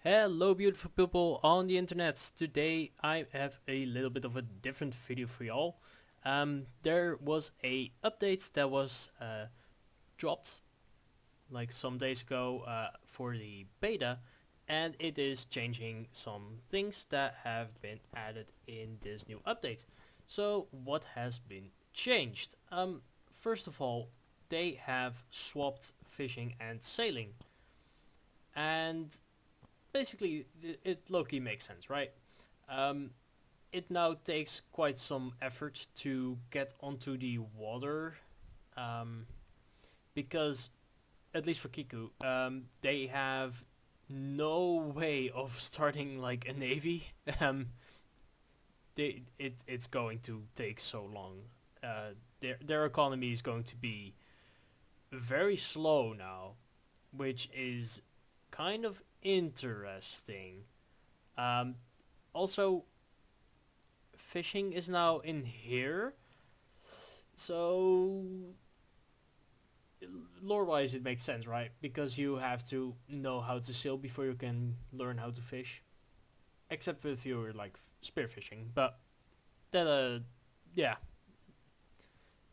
Hello beautiful people on the internet. Today I have a little bit of a different video for y'all. There was a update that was dropped like some days ago for the beta, and it is changing some things that have been added in this new update. So what has been changed? First of all, they have swapped fishing and sailing, and basically it low-key makes sense, right? Um, it now takes quite some effort to get onto the water, um, because at least for Kiku, they have no way of starting like a navy. It's going to take so long. Their economy is going to be very slow now, which is kind of interesting. Um, Also, fishing is now in here, so lore-wise it makes sense, right? Because you have to know how to sail before you can learn how to fish. Except if you're like spearfishing, but that yeah,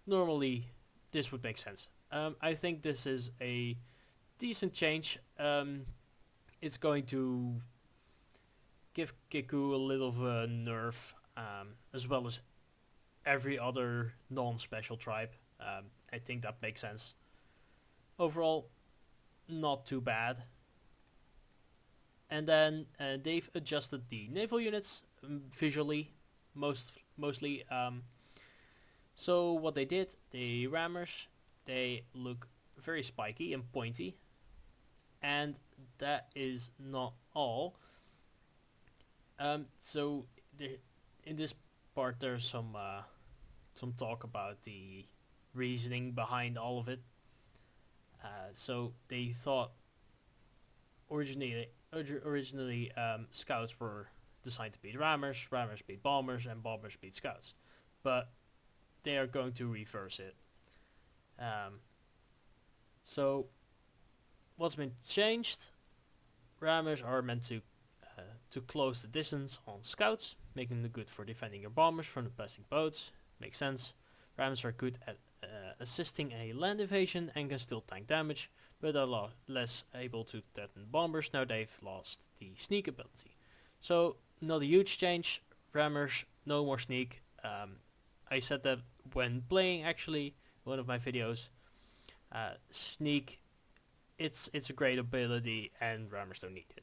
normally this would make sense. I think this is a decent change. It's going to give Kiku a little of a nerf, as well as every other non-special tribe. I think that makes sense. Overall, not too bad. And then they've adjusted the naval units visually, mostly. So what they did, the rammers, they look very spiky and pointy, and that is not all. So in this part, there's some talk about the reasoning behind all of it. So they thought originally scouts were designed to beat rammers, rammers beat bombers, and bombers beat scouts. But they are going to reverse it. Um, so what's been changed? Rammers are meant to close the distance on scouts, making them good for defending your bombers from the passing boats. Makes sense. Rammers are good at assisting a land invasion and can still tank damage, but are less able to threaten bombers now they've lost the sneak ability. So not a huge change. Rammers, no more sneak. I said that when playing actually one of my videos. Sneak, it's a great ability and rammers don't need it.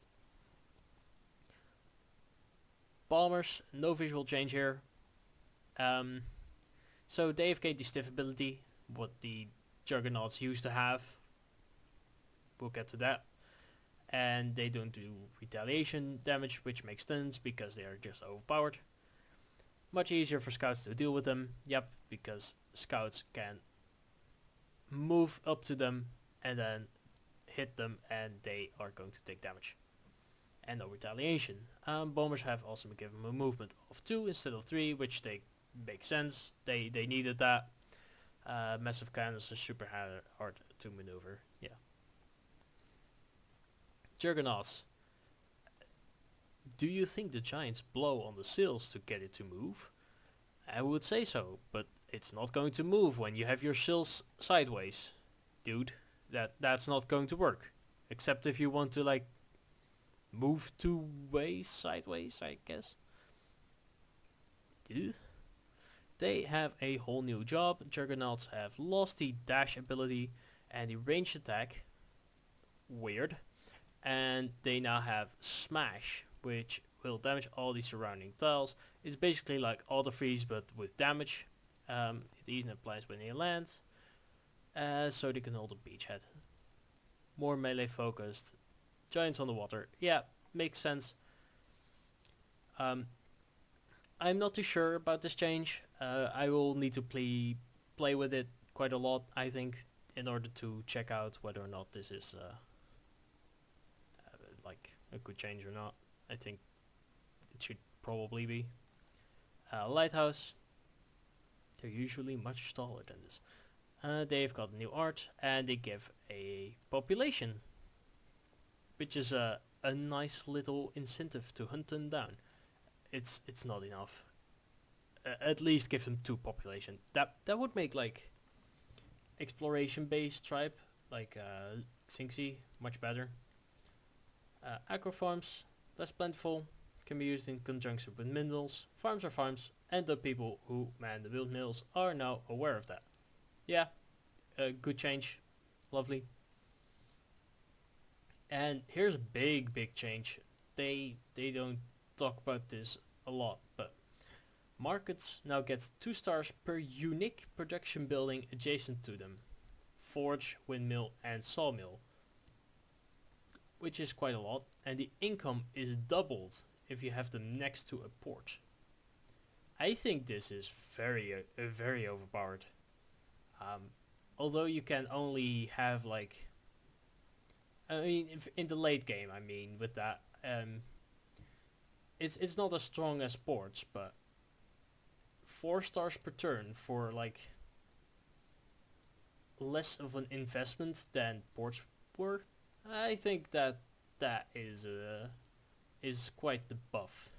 Bombers, no visual change here. Um, so they have gained the stiff ability, what the Juggernauts used to have. We'll get to that. And they don't do retaliation damage, which makes sense because they are just overpowered. Much easier for scouts to deal with them. Yep, because scouts can move up to them and then hit them and they are going to take damage. And no retaliation. Bombers have also been given a movement of 2 instead of 3, which they make sense. They needed that. Massive cannons are super hard to maneuver. Yeah. Juggernauts. Do you think the giants blow on the sails to get it to move? I would say so, but it's not going to move when you have your sails sideways. Dude, that's not going to work. Except if you want to like move 2 ways sideways, I guess. Dude. They have a whole new job. Juggernauts have lost the dash ability and the ranged attack. Weird. And they now have smash, which will damage all the surrounding tiles. It's basically like auto freeze but with damage. It even applies when they land. So they can hold a beachhead. More melee focused. Giants on the water. Yeah, makes sense. I'm not too sure about this change. I will need to play with it quite a lot, I think, in order to check out whether or not this is like a good change or not. I think it should probably be. Lighthouse. They're usually much taller than this. They've got new art and they give a population, which is a a nice little incentive to hunt them down. It's not enough. At least give them 2 population. That would make like exploration based tribe like Xingxi much better. Agro farms, less plentiful, can be used in conjunction with minerals. Farms are farms, and the people who man the windmills are now aware of that. Yeah, a good change, lovely. And here's a big change. They don't talk about this a lot, but markets now get 2 stars per unique production building adjacent to them. Forge, windmill and sawmill, which is quite a lot, and the income is doubled if you have them next to a port. I think this is very overpowered. Um, Although you can only have like, I mean, if in the late game, I mean, with that, it's not as strong as ports, but 4 stars per turn for like less of an investment than ports were. I think that is quite the buff.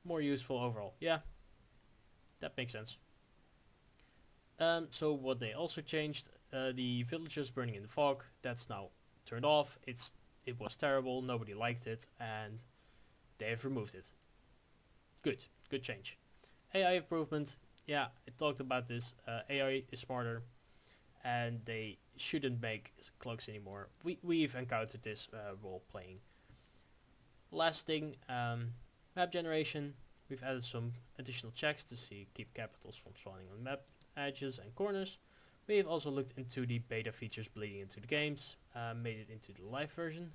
More useful overall. Yeah, that makes sense. So what they also changed, the villagers burning in the fog, that's now turned off. It was terrible, nobody liked it, and they have removed it. Good change. AI improvement, yeah, I talked about this. AI is smarter, and they shouldn't make cloaks anymore. We've encountered this role playing. Last thing, map generation. We've added some additional checks to keep capitals from spawning on map edges and corners. We've also looked into the beta features bleeding into the games, made it into the live version.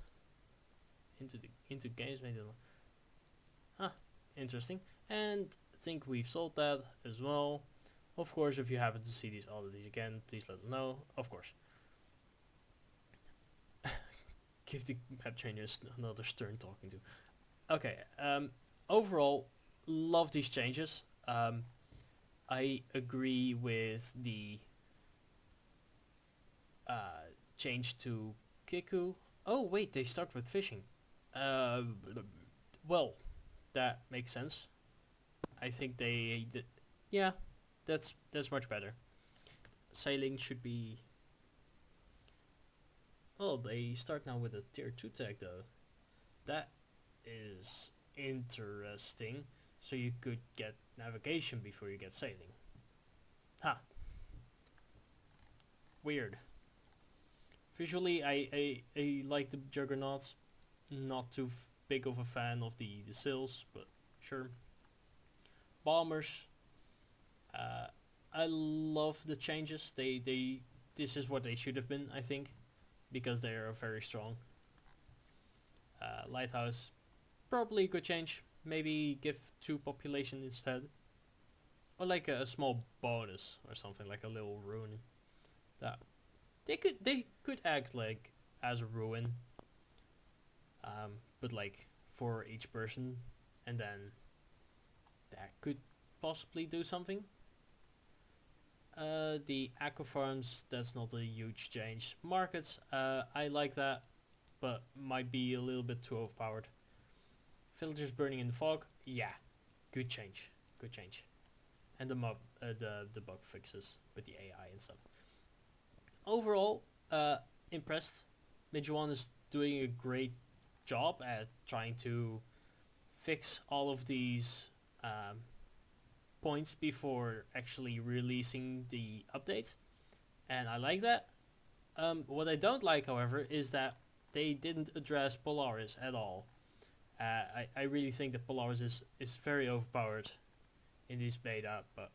Into games, made it. Interesting. And I think we've solved that as well. Of course, if you happen to see all of these again, please let us know. Of course. Give the map trainers another stern talking to. Okay. Overall, love these changes. I agree with the change to Kiku. Oh wait, they start with fishing. Uh, well, that makes sense. I think yeah, that's much better. Sailing should be. Oh, they start now with a tier 2 tag though. That is interesting. So you could get navigation before you get sailing. Ha. Weird. Visually, I like the juggernauts. Not too big of a fan of the sails, but sure. Bombers. I love the changes. This is what they should have been, I think, because they are very strong. Lighthouse, probably a good change. Maybe give 2 population instead, or like a small bonus or something, like a little ruin. That they could act like as a ruin, but like for each person, and then that could possibly do something. The aqua farms, that's not a huge change. Markets, I like that, but might be a little bit too overpowered. Villagers burning in the fog, yeah, good change. And the bug fixes with the AI and stuff. Overall, impressed. Midjuan is doing a great job at trying to fix all of these points before actually releasing the update, and I like that. What I don't like, however, is that they didn't address Polaris at all. I really think that Polaris is very overpowered in this beta, but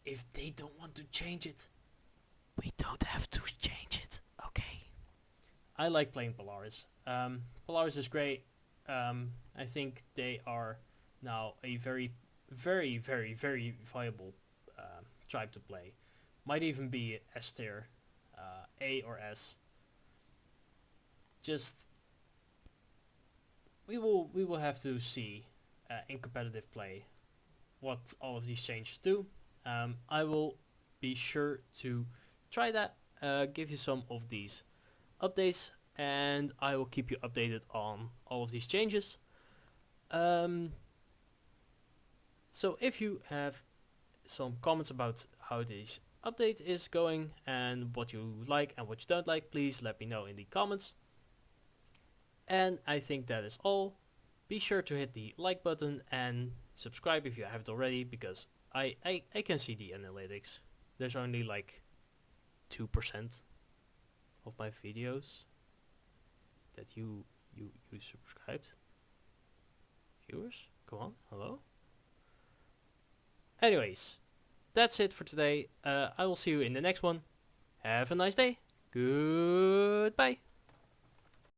if they don't want to change it, we don't have to change it, okay? I like playing Polaris. Polaris is great. I think they are now a very viable tribe to play. Might even be S tier, A or S. Just we will have to see in competitive play what all of these changes do. I will be sure to try that. Give you some of these updates. and I will keep you updated on all of these changes. So if you have some comments about how this update is going and what you like and what you don't like, please let me know in the comments. And I think that is all. Be sure to hit the like button and subscribe if you haven't already, because I can see the analytics. There's only like 2% of my videos that you subscribed. Viewers, come on, hello. Anyways, that's it for today. I will see you in the next one. Have a nice day. Goodbye.